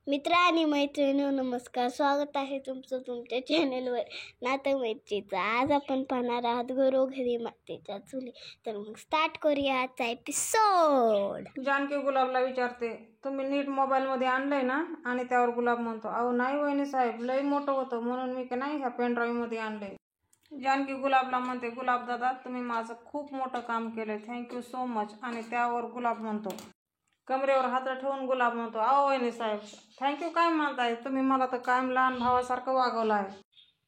मित्र आणि मैत्रिणींनो नमस्कार. स्वागत आहे तुमचं तुमच्या चॅनलवर नातं मैत्रीचं. आज आपण पाहणार आहात घरोघरी मातेच्या चुली. तर मग स्टार्ट करूया आजचा एपिसोड. जानकी गुलाबला विचारते, तुम्ही नीट मोबाईलमध्ये आणलंय ना? आणि त्यावर गुलाब म्हणतो, अहो नाही वहिनी साहेब, लई मोठं होतं म्हणून मी नाही ह्या पेनड्राईव्हमध्ये आणलंय. जानकी गुलाबला म्हणते, गुलाब दादा तुम्ही माझं खूप मोठं काम केलंय, थँक्यू सो मच. आणि त्यावर गुलाब म्हणतो, कमरेवर हात ठेवून गुलाब म्हणतो, अहो वहिनी साहेब थँक्यू काय म्हणताय, तुम्ही मला तर कायम लहान भावासारखं वागवलं आहे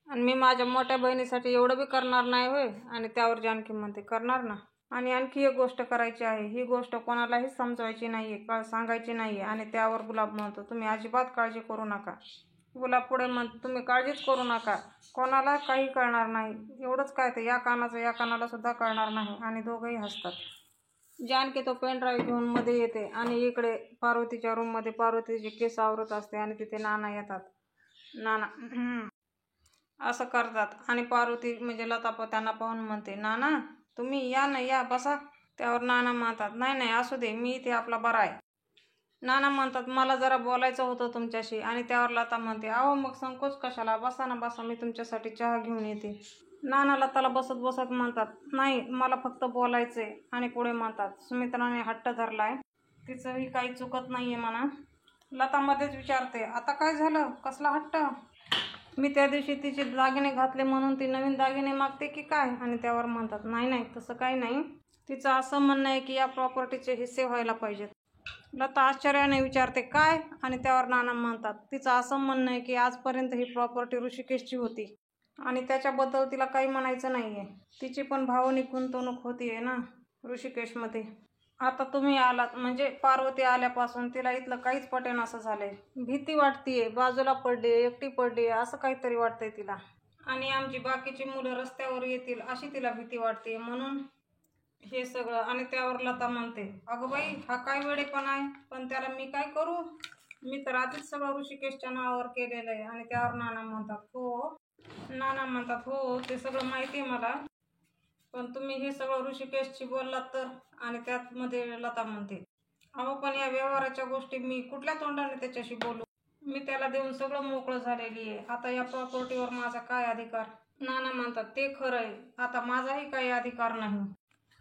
आणि मी माझ्या मोठ्या बहिणीसाठी एवढं बी करणार नाही होय. आणि त्यावर जानकी म्हणते, करणार ना. आणि आणखी एक गोष्ट करायची आहे, ही गोष्ट कोणालाही समजवायची नाहीये, सांगायची नाहीये. आणि त्यावर गुलाब म्हणतो, तुम्ही अजिबात काळजी करू नका. गुलाब पुढे म्हणतो, तुम्ही काळजीच करू नका, कोणाला काही कळणार नाही. एवढंच काय तर या कानाचं या कानाला सुद्धा कळणार नाही. आणि दोघंही हसतात. जानकी तो पेनड्राईव्ह घेऊन मध्ये येते आणि इकडे पार्वतीच्या रूममध्ये पार्वतीचे केस आवरत असते आणि तिथे नाना येतात. नाना असं करतात आणि पार्वती म्हणजे लता त्यांना पाहून म्हणते, नाना तुम्ही या ना, या बसा. त्यावर नाना म्हणतात, नाही नाही असू दे, मी इथे आपला बरा आहे. नाना म्हणतात, मला जरा बोलायचं होतं तुमच्याशी. आणि त्यावर लता म्हणते, अहो मग संकोच कशाला, बसा ना बसा, मी तुमच्यासाठी चहा घेऊन येते. नाना लताला बसत बसत म्हणतात, नाही मला फक्त बोलायचंय. आणि पुढे म्हणतात, सुमित्राने हट्ट धरलाय, तिचंही काही चुकत नाहीये म्हणा. लता मध्येच विचारते, आता काय झालं, कसला हट्ट? मी त्या दिवशी तिचे दागिने घातले म्हणून ती नवीन दागिने मागते की काय? आणि त्यावर म्हणतात, नाही नाही तसं काही नाही, तिचं असं म्हणणं आहे की या प्रॉपर्टीचे हिस्से व्हायला पाहिजेत. लता आश्चर्याने विचारते, काय? आणि त्यावर नाना म्हणतात, तिचं असं म्हणणं आहे की आजपर्यंत ही प्रॉपर्टी ऋषिकेशची होती आणि त्याच्याबद्दल तिला काही म्हणायचं नाहीये. तिची पण भावनिक गुंतवणूक होतीये ना ऋषिकेशमध्ये. आता तुम्ही आलात म्हणजे पार्वती आल्यापासून तिला इथलं काहीच पटेन असं झालंय. भीती वाटतीये, बाजूला पडली, एकटी पडली असं काहीतरी वाटतंय तिला. आणि आमची बाकीची मुलं रस्त्यावर येतील अशी तिला भीती वाटते, म्हणून हे सगळं. आणि त्यावर लता म्हणते, अगं बाई हा काय वेडेपणा आहे, पण त्याला मी काय करू, मी तर आधीच सगळं ऋषिकेशच्या नावावर केलेलं आहे. आणि त्यावर नाना म्हणतात, हो ते सगळं माहिती आहे मला, पण तुम्ही हे सगळं ऋषिकेशची बोललात तर. आणि त्यात मध्ये लता म्हणते, अहो पण या व्यवहाराच्या गोष्टी मी कुठल्या तोंडाने त्याच्याशी बोलू, मी त्याला देऊन सगळं मोकळं झालेली आहे, आता या प्रॉपर्टीवर माझा काय अधिकार? नाना म्हणतात, ते खरं आहे, आता माझाही काही अधिकार नाही.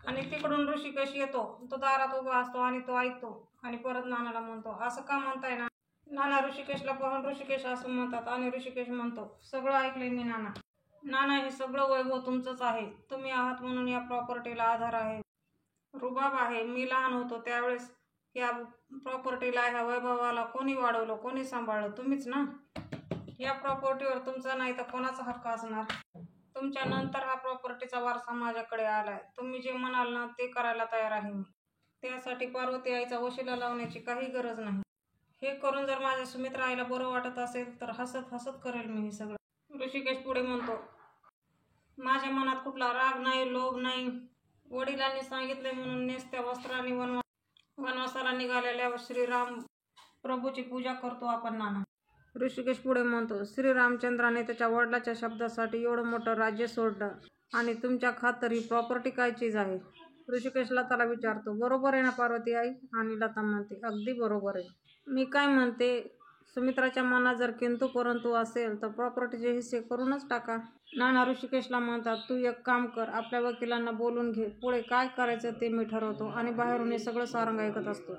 आणि तिकडून ऋषिकेश येतो, तो दारात उभा असतो आणि तो ऐकतो आणि परत नानाला म्हणतो, असं का म्हणताय ना? नाना ऋषिकेशला पाहून ऋषिकेश असं म्हणतात आणि ऋषिकेश म्हणतो, सगळं ऐकलंय मी नाना. नाना हे सगळं वैभव तुमचंच आहे, तुम्ही आहात म्हणून या प्रॉपर्टीला आधार आहे, रुबाब आहे. मी लहान होतो त्यावेळेस या प्रॉपर्टीला, ह्या वैभवाला कोणी वाढवलं, कोणी सांभाळलं, तुम्हीच ना. या प्रॉपर्टीवर तुमचा नाही तर कोणाचा हक्क असणार? तुमच्या नंतर हा प्रॉपर्टीचा वारसा माझ्याकडे आलाय, तुम्ही जे म्हणाल ना ते करायला तयार आहे मी. त्यासाठी पार्वती आईचा वशिला लावण्याची काही गरज नाही. हे करून जर माझ्या सुमित्रा आईला बरं वाटत असेल तर हसत हसत करेल मी हे सगळं. ऋषिकेश पुढे म्हणतो, माझ्या मनात कुठला राग नाही, लोभ नाही. वडिलांनी सांगितले म्हणून नेसत्या वस्त्रांनी वनवासाला निघालेल्या श्रीराम प्रभूची पूजा करतो आपण नाना. ऋषिकेश पुढे म्हणतो, श्रीरामचंद्राने त्याच्या वडिलाच्या शब्दासाठी एवढं मोठं राज्य सोडलं आणि तुमच्या खातर ही प्रॉपर्टी काय चीज आहे? ऋषिकेश लताला विचारतो, बरोबर आहे ना पार्वती आई? आणि लता म्हणते, अगदी बरोबर आहे. मी काय म्हणते, सुमित्राच्या मनात जर किंतु परंतु असेल तर प्रॉपर्टीचे हिस्से करूनच टाका. नाना ऋषिकेशला म्हणतात, तू एक काम कर, आपल्या वकिलांना बोलून घे, पुढे काय करायचं ते मी ठरवतो. आणि बाहेरून हे सगळं सारंग ऐकत असतो.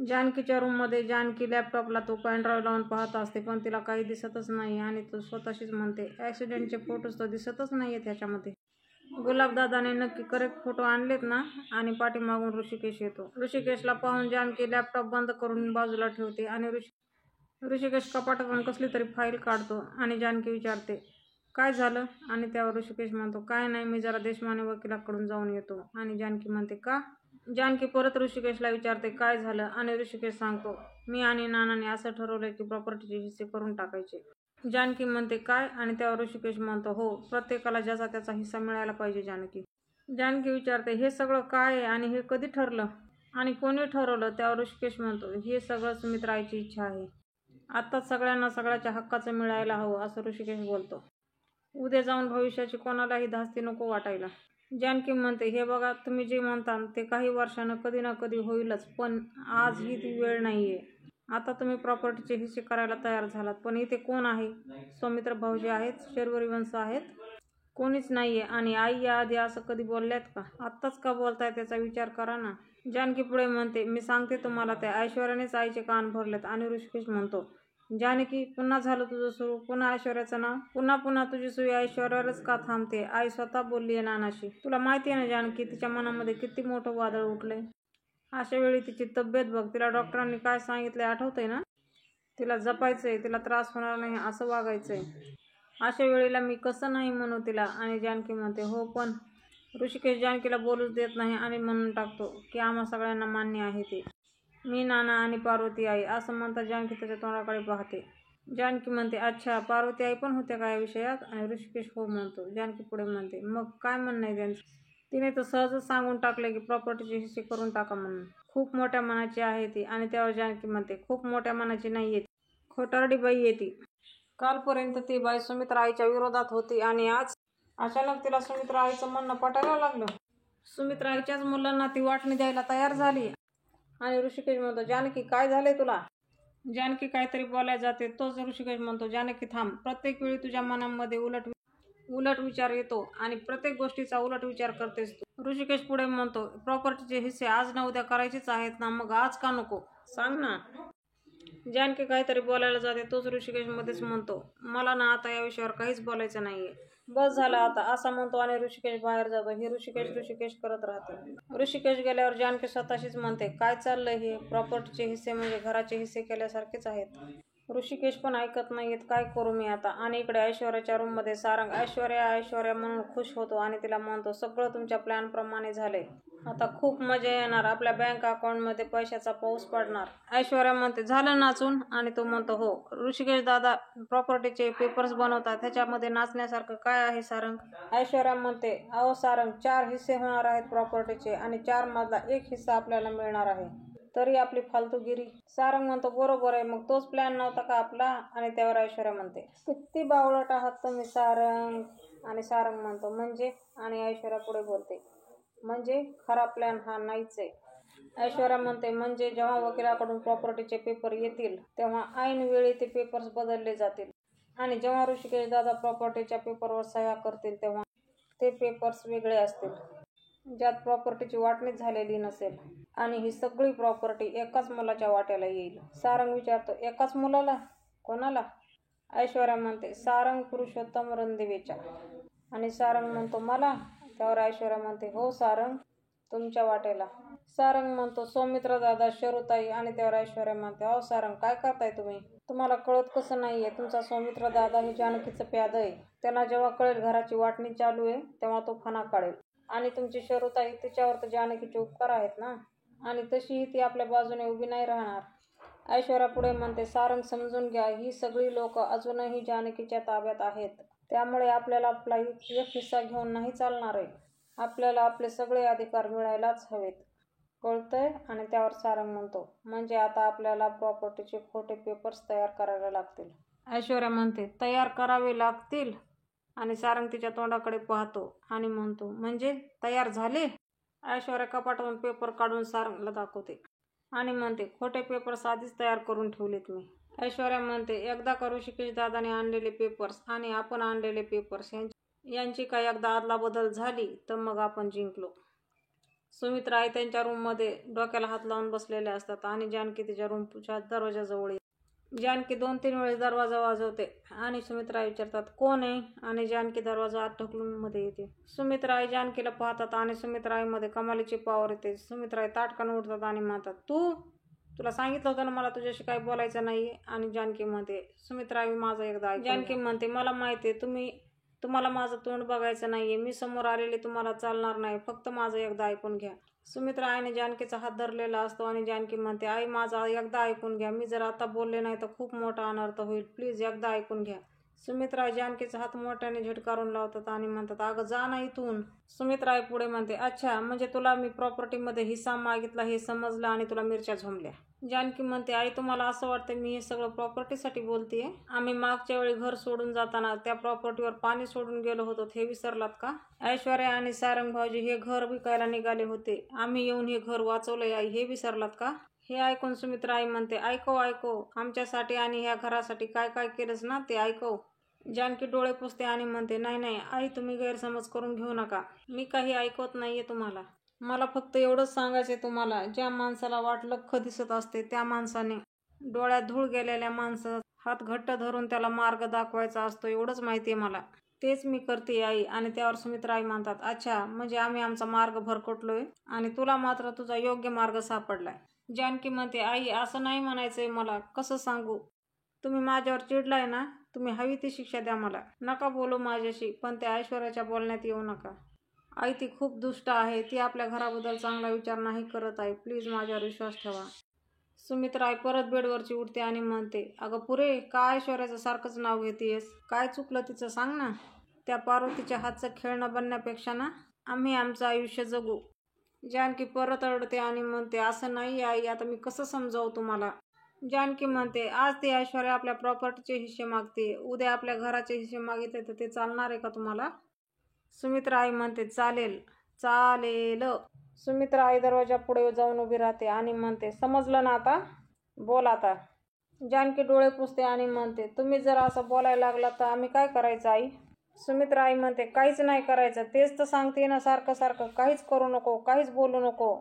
जानकीच्या रूममध्ये जानकी लॅपटॉपला तो पेनड्राईव्ह लावून पाहत असते, पण तिला काही दिसतच नाही. आणि तो स्वतःशीच म्हणते, ॲक्सिडेंटचे फोटोज तर दिसतच नाहीयेत ह्याच्यामध्ये. गुलाबदादाने नक्की करेक्ट फोटो आणलेत ना? आणि पाठीमागून ऋषिकेश येतो. ऋषिकेशला पाहून जानकी लॅपटॉप बंद करून बाजूला ठेवते आणि ऋषिकेश कपाटातून कसली तरी फाईल काढतो. आणि जानकी विचारते, काय झालं? आणि त्यावर ऋषिकेश म्हणतो, काय नाही, मी जरा देशमाने वकिलाकडून जाऊन येतो. आणि जानकी म्हणते, का? जानकी परत ऋषिकेशला विचारते, काय झालं? आणि ऋषिकेश सांगतो, मी आणि नानाने असं ठरवलंय की प्रॉपर्टीचे हिस्से करून टाकायचे. जानकी म्हणते, काय? आणि त्यावर ऋषिकेश म्हणतो, हो, प्रत्येकाला ज्याचा त्याचा हिस्सा मिळायला पाहिजे. जानकी विचारते, हे सगळं काय आहे आणि हे कधी ठरलं आणि कोणी ठरवलं? त्यावर ऋषिकेश म्हणतो, हे सगळं सुमित्रा आईची इच्छा आहे, आत्ताच सगळ्यांना सगळ्याच्या हक्काचं मिळायला हवं असं ऋषिकेश बोलतो. उद्या जाऊन भविष्याची कोणालाही धास्ती नको वाटायला. जानकी म्हणते, हे बघा, तुम्ही जे म्हणता ते काही वर्षानं कधी ना कधी होईलच, पण आज ही ती वेळ नाहीये. आता तुम्ही प्रॉपर्टीचे हिस्से करायला तयार झालात, पण इथे कोण आहे? सौमित्र भाऊजी आहेत, शर्वरी वंश आहेत, कोणीच नाहीये. आणि आई याआधी असं कधी बोलल्यात का? आत्ताच का बोलताय त्याचा विचार करा ना. जानकी पुढे म्हणते, मी सांगते तुम्हाला, त्या ऐश्वर्यानेच आईचे कान भरलेत. आणि ऋषिकेश म्हणतो, जानकी पुन्हा झालं तुझं सुरू, पुन्हा ऐश्वर्याचं नाव, पुन्हा तुझी सुई ऐश्वर्यावरच का थांबते? आई स्वतः बोलली आहे नानाशी. तुला माहिती आहे ना जानकी, तिच्या मनामध्ये किती मोठं वादळ उठलंय. अशा वेळी तिची तब्येत बघ. तिला डॉक्टरांनी काय सांगितलंय आठवतंय ना? तिला जपायचंय, तिला त्रास होणार नाही असं वागायचंय. अशा वेळेला मी कसं नाही म्हणू तिला? आणि जानकी म्हणते, हो पण. ऋषिकेश जानकीला बोलूच देत नाही आणि म्हणून टाकतो की आम्हा सगळ्यांना मान्य आहे ते. मी, नाना आणि पार्वती आई. असं म्हणता जानकी त्याच्या तोंडाकडे पाहते. जानकी म्हणते, अच्छा, पार्वती आई पण होत्या का या विषयात? आणि ऋषिकेश हो म्हणतो. जानकी पुढे म्हणते, मग काय म्हणणं आहे त्यांचं? तिने तर सहजच सांगून टाकले की प्रॉपर्टीचे हिस्से करून टाका म्हणून. खूप मोठ्या मनाची आहे ती. आणि त्यावर जानकी म्हणते, खूप मोठ्या मनाची नाहीये, खोटारडी बाई आहे ती. कालपर्यंत ती बाई सुमित्रा आईच्या विरोधात होती आणि आज अचानक तिला सुमित्रा आईचं म्हणणं पटायला लागलं. सुमित्रा आईच्याच मुलांना ती वाटणी द्यायला तयार झाली. आणि ऋषिकेश म्हणतो, जानकी काय झालंय तुला? जानकी काहीतरी बोलायला जाते, तोच ऋषिकेश म्हणतो, जानकी थांब. प्रत्येक वेळी तुझ्या मनामध्ये उलट विचार येतो आणि प्रत्येक गोष्टीचा उलट विचार करतेस तू. ऋषिकेश पुढे म्हणतो, प्रॉपर्टीचे हिस्से आज ना उद्या करायचेच आहेत ना, मग आज का नको? सांग ना. जानकी काहीतरी बोलायला जाते, तोच ऋषिकेश मध्येच म्हणतो, मला ना आता या विषयावर काहीच बोलायचं नाहीये, बस झालं आता, असा म्हणतो आणि ऋषिकेश बाहेर जातो. हे ऋषिकेश करत राहते. ऋषिकेश गेल्यावर जानकी स्वतःशीच म्हणते, काय चाललंय हे? प्रॉपर्टीचे हिस्से म्हणजे घराचे हिस्से केल्यासारखेच आहेत. ऋषिकेश पण ऐकत नाहीयेत, काय करू मी आता? आणि इकडे ऐश्वर्याच्या रूममध्ये सारंग ऐश्वर्या म्हणून खुश होतो आणि तिला म्हणतो, सगळं तुमच्या प्लॅन प्रमाणे झालंय, आता खूप मजा येणार, आपल्या बँक अकाउंटमध्ये पैशाचा पाऊस पडणार. ऐश्वर्या म्हणते, झालं नाचून? आणि तो म्हणतो, हो. ऋषिकेश दादा प्रॉपर्टीचे पेपर्स बनवतात, त्याच्यामध्ये नाचण्यासारखं काय आहे सारंग? ऐश्वर्या म्हणते, अहो सारंग, 4 हिस्से होणार आहेत प्रॉपर्टीचे आणि 4 मधला 1 हिस्सा आपल्याला मिळणार आहे, तरी आपली फालतूगिरी. सारंग म्हणतो, बरोबर आहे, मग तोच प्लॅन नव्हता का आपला? आणि त्यावर ऐश्वर्या म्हणते, किती बावळट आहात तुम्ही सारंग. आणि सारंग म्हणतो, म्हणजे? आणि ऐश्वर्या पुढे बोलते, म्हणजे खरा प्लॅन हा नाहीच आहे. ऐश्वर्या म्हणते, म्हणजे जेव्हा वकिलाकडून प्रॉपर्टीचे पेपर येतील तेव्हा ऐन वेळी ते पेपर्स बदलले जातील आणि जेव्हा ऋषिकेश दादा प्रॉपर्टीच्या पेपरवर सह्या करतील तेव्हा ते पेपर्स वेगळे असतील, ज्यात प्रॉपर्टीची वाटणीच झालेली नसेल आणि ही सगळी प्रॉपर्टी एकाच मुलाच्या वाट्याला येईल. सारंग विचारतो, एकाच मुलाला? कोणाला? ऐश्वर्या म्हणते, सारंग पुरुषोत्तम रणदिवेच्या. आणि सारंग म्हणतो, मला? त्यावर ऐश्वर्या म्हणते, हो सारंग, तुमच्या वाट्याला. सारंग म्हणतो, सौमित्र दादा, शरुताई. आणि त्यावर ऐश्वर्या म्हणते, अहो सारंग, काय करताय तुम्ही? तुम्हाला कळत कसं नाहीये? तुमचा सौमित्र दादा हे जानकीचं प्याद आहे. त्यांना जेव्हा कळेल घराची वाटणी चालू आहे तेव्हा तो फणा काढेल. आणि तुमची शरुताई, तिच्यावर तर जानकीचे उपकार आहेत ना, आणि तशीही ती आपल्या बाजूने उभी नाही राहणार. ऐश्वर्या पुढे म्हणते, सारंग समजून घ्या, ही सगळी लोक अजूनही जानकीच्या ताब्यात आहेत, त्यामुळे आपल्याला आपला एक हिस्सा घेऊन नाही चालणार आहे. आपल्याला आपले सगळे अधिकार मिळायलाच हवेत, कळतंय? आणि त्यावर सारंग म्हणतो, म्हणजे आता आपल्याला प्रॉपर्टीचे खोटे पेपर्स तयार करायला लागतील. ऐश्वर्या म्हणते, तयार करावे लागतील? आणि सारंग तिच्या तोंडाकडे पाहतो आणि म्हणतो, म्हणजे तयार झाले? ऐश्वर्या कपाटातून पेपर काढून सारंगला दाखवते आणि म्हणते, खोटे पेपर्स आधीच तयार करून ठेवलेत मी. ऐश्वर्या म्हणते, एकदा का ऋषिकेश दादाने आणलेले पेपर्स आणि आपण आणलेले पेपर्स यांची काय एकदा अदलाबदल झाली तर मग आपण जिंकलो. सुमित्रा आई त्यांच्या रूममध्ये डोक्याला हात लावून बसलेल्या असतात आणि जानकी तिच्या रूमच्या दरवाजाजवळ येते. जानकी 2-3 वेळेस दरवाजा वाजवते आणि सुमित्रा आई विचारतात, कोण आहे? आणि जानकी दरवाजा आत ढकलून मध्ये येते. सुमित्रा आई जानकीला पाहतात आणि सुमित्रा आईमध्ये कमालीची पॉवर येते. सुमित्रा आई ताटकन उठतात आणि म्हणतात, तुला सांगितलं होतं ना मला तुझ्याशी काही बोलायचं नाही. आणि जानकी म्हणते, सुमित्रा आई, माझं एकदा ऐक. जानकी म्हणते, मला माहिती आहे तुम्हाला माझं तोंड बघायचं नाहीये, मी समोर आलेले तुम्हाला चालणार नाही, फक्त माझं एकदा ऐकून घ्या. सुमित्रा आईने जानकीचा हात धरलेला असतो आणि जानकी म्हणते, आई, माझा एकदा ऐकून घ्या, मी जर आता बोलले नाही तर खूप मोठा अनर्थ होईल, प्लीज एकदा ऐकून घ्या. सुमित्रा आई जानकीचा हात मोठ्याने झटकारून लावतात आणि म्हणतात, अगं जा ना इथून. सुमित्रा आई पुढे म्हणते, अच्छा, म्हणजे तुला मी प्रॉपर्टीमध्ये हिस्सा मागितला हे समजलं आणि तुला मिरच्या झोंबल्या. जानकी म्हणते, आई, तुम्हाला असं वाटतं मी हे सगळं प्रॉपर्टीसाठी बोलतेय? आम्ही मागच्या वेळी घर सोडून जाताना त्या प्रॉपर्टीवर पाणी सोडून गेलो होतो, हे विसरलात का? ऐश्वर्या आणि सारंग भाऊजी हे घर विकायला निघाले होते, आम्ही येऊन हे घर वाचवलंय आई, हे विसरलात का? हे ऐकून सुमित्रा आई म्हणते, ऐकव ऐकव, आमच्यासाठी आणि ह्या घरासाठी काय काय केलंस ना ते ऐकव. जानकी डोळे पुसते आणि म्हणते, नाही नाही आई, तुम्ही गैरसमज करून घेऊ नका. मी काही ऐकवत नाहीये तुम्हाला. मला फक्त एवढंच सांगायचंय तुम्हाला, ज्या माणसाला वाट लख्ख दिसत असते त्या माणसाने डोळ्यात धूळ गेलेल्या माणसाचा हात घट्ट धरून त्याला मार्ग दाखवायचा असतो, एवढंच माहितीये मला. तेच मी करते आई. आणि त्यावर सुमित्रा आई म्हणतात, अच्छा, म्हणजे आम्ही आमचा मार्ग भरकटलोय आणि तुला मात्र तुझा योग्य मार्ग सापडलाय. जानकी म्हणते, आई असं नाही म्हणायचंय मला. कसं सांगू? तुम्ही माझ्यावर चिडलाय ना? तुम्ही हवी ती शिक्षा द्या मला. नका बोलू माझ्याशी, पण त्या ऐश्वर्याच्या बोलण्यात येऊ नका. आई ती खूप दुष्ट आहे. ती आपल्या घराबद्दल चांगला विचार नाही करत आहे. प्लीज माझ्यावर विश्वास ठेवा. सुमित्रा आई परत बेडवरची उठते आणि म्हणते, अगं पुरे, का ऐश्वर्याचं सारखंच नाव घेतेयस? काय चुकलं तिचं सांग ना. त्या पार्वतीच्या हातचं खेळणं बनण्यापेक्षा ना आम्ही आमचं आयुष्य जगू. जानकी परत रडते आणि म्हणते, असं नाही आई, आता मी कसं समजावू तुम्हाला? जानकी म्हणते, आज ती ऐश्वर्या आपल्या प्रॉपर्टीचे हिस्से मागते, उद्या आपल्या घराचे हिस्से मागितले तर ते चालणार आहे का तुम्हाला? सुमित्रा आई म्हणते, चालेल चालेल. सुमित्रा आई दरवाजा पुढे जाऊन उभी राहते आणि म्हणते, समजलं ना आता? बोल आता. जानकी डोळे पुसते आणि म्हणते, तुम्ही जर असं बोलायला लागला तर आम्ही काय करायचं आई? सुमित्रा आई म्हणते, काहीच नाही करायचं. तेच तर सांगते ना सारखं सारखं, काहीच करू नको, काहीच बोलू नको.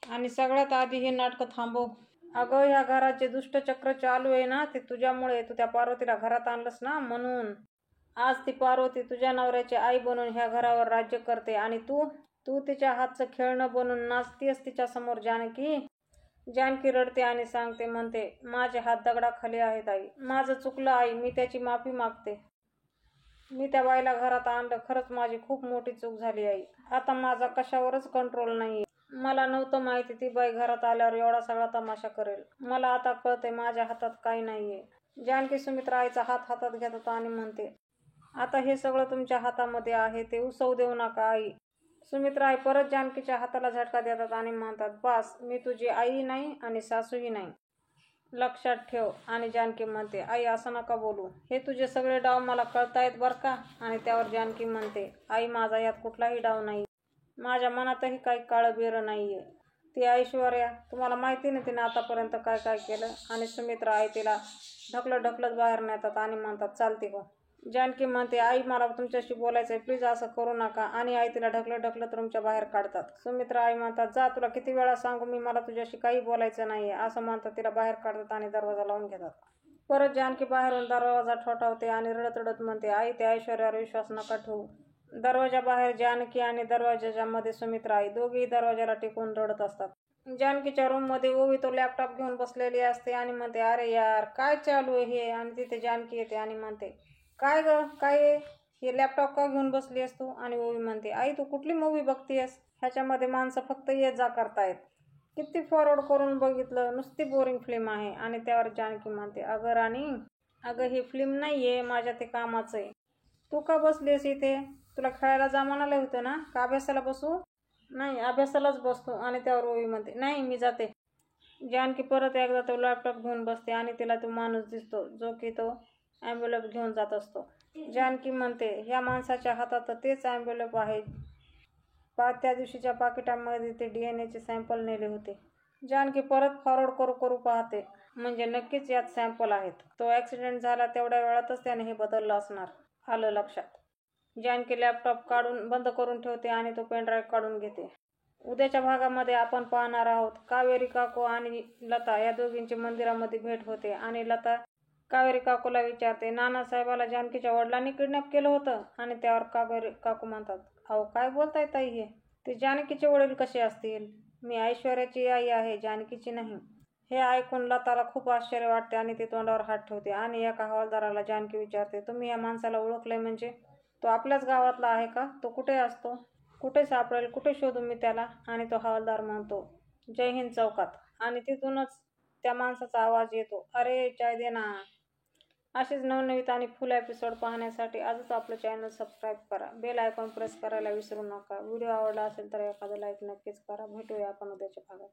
आणि सगळ्यात आधी हे नाटकं थांबव. अगं ह्या घरात जे दुष्टचक्र चालू आहे ना ते तुझ्यामुळे. तू त्या पार्वतीला घरात आणलंस ना म्हणून. आज ती पार्वती तुझ्या नवऱ्याची आई बनून ह्या घरावर राज्य करते आणि तू तिच्या हातचं खेळणं बनून नाचतेस तिच्या समोर. जानकी. जानकी रडते आणि सांगते, म्हणते, माझे हात दगडाखाली आहेत आई. माझं चुकलं आई, मी त्याची माफी मागते. मी त्या बाईला घरात आणलं, खरंच माझी खूप मोठी चूक झाली आई. आता माझा कशावरच कंट्रोल नाहीये. मला नव्हतं माहिती ती बाई घरात आल्यावर एवढा सगळा तमाशा करेल. मला आता कळतंय माझ्या हातात काही नाहीये. जानकी सुमित्रा आईचा हात हातात घेतात आणि म्हणते, आता हे सगळं तुमच्या हातामध्ये आहे, ते उसवू देऊ नका आई. सुमित्रा आई परत जानकीच्या हाताला झटका देतात आणि म्हणतात, बस, मी तुझी आई नाही आणि सासूही नाही, लक्षात ठेव. आणि जानकी म्हणते, आई असं नका बोलू. हे तुझे सगळे डाव मला कळतायत बरं का. आणि त्यावर जानकी म्हणते, आई माझा यात कुठलाही डाव नाही. माझ्या मनातही काही काळं नाहीये. ती ऐश्वर्या, तुम्हाला माहिती ना तिने आतापर्यंत काय काय केलं. आणि सुमित्रा आई तिला ढकलत बाहेर नेतात आणि म्हणतात, चालते हो. जानकी म्हणते, आई मला तुमच्याशी बोलायचंय, प्लीज असं करू नका. आणि आई तिला ढकलत रूमच्या बाहेर काढतात. सुमित्रा आई म्हणतात, जा, तुला किती वेळा सांगू मी, मला तुझ्याशी काही बोलायचं नाहीये. असं म्हणतात तिला बाहेर काढतात आणि दरवाजा लावून घेतात. परत जानकी बाहेरून दरवाजा ठोठावते आणि रडत म्हणते, आई त्या ऐश्वर्यावर विश्वास नका ठेवू. दरवाजा बाहेर जानकी आणि दरवाजाच्या मध्ये सुमित्रा आई दोघेही दरवाजाला टेकून रडत असतात. जानकीच्या रूम मध्ये ओवी तो लॅपटॉप घेऊन बसलेली असते आणि म्हणते, अरे यार काय चालू आहे हे. आणि तिथे जानकी येते आणि म्हणते, काय ग, काय आहे हे, लॅपटॉप का घेऊन बसली आहेस तू? आणि ओवी म्हणते, आई तू कुठली मूवी बघतीयस? ह्याच्यामध्ये माणसं फक्त ये जा करतायत. किती फॉरवर्ड करून बघितलं, नुसती बोरिंग फिल्म आहे. आणि त्यावर जानकी म्हणते, अगं राणी, अगं ही फिल्म नाहीये, माझ्या ते कामाचं आहे. तू का बसलीस इथे? तुला खेळायला जा म्हणाले होते ना, का अभ्यासाला बसू? नाही, अभ्यासालाच बसतो. आणि त्यावर ओवी म्हणते, नाही मी जाते. जानकी परत एकदा तो लॅपटॉप घेऊन बसते आणि तिला तो माणूस दिसतो जो की तो ॲम्ब्युलन्स घेऊन जात असतो. जानकी म्हणते, ह्या माणसाच्या हातात तेच ॲम्ब्युलन्स आहे. त्या दिवशीच्या पाकिटामध्ये ते DNA चे सॅम्पल नेले होते. जानकी परत फॉरवर्ड करू पाहते, म्हणजे नक्कीच यात सॅम्पल आहेत. तो ॲक्सिडेंट झाला तेवढ्या वेळातच त्याने हे बदललं असणार. आलं लक्षात. जानकी लॅपटॉप बंद करून ठेवते आणि तो पेनड्राईव्ह काढून घेते. उद्याच्या भागामध्ये आपण पाहणार आहोत कावेरी काकू आणि लता या दोघींची मंदिरामध्ये भेट होते. आणि लता कावेरी काकूला विचारते, नानासाहेबाला जानकीच्या वडिलांनी किडनॅप केलं होतं? आणि त्यावर कावेरी काकू म्हणतात, अहो काय बोलताय ताई हे? ते जानकीचे वडील कसे असतील? मी ऐश्वर्याची आई आहे, जानकीची नाही. हे ऐकून लताला खूप आश्चर्य वाटते आणि ती तोंडावर हात ठेवते. आणि एका हवालदाराला जानकी विचारते, तुम्ही या माणसाला ओळखलंय म्हणजे? तो आपल्याच गावातला आहे का? तो कुठे असतो? कुठे सापडेल? कुठे शोधू मी त्याला? आणि तो हवालदार म्हणतो, जय हिंद चौकात. आणि तिथूनच त्या माणसाचा आवाज येतो, अरे चाय दे ना. असेच नवनवीन आणि फुल एपिसोड पाहण्यासाठी आजच आपलं चॅनल सबस्क्राईब करा. बेल आयकॉन प्रेस करायला विसरू नका. व्हिडिओ आवडला असेल तर एखादा लाईक नक्कीच करा. भेटूया आपण उद्याच्या भागात.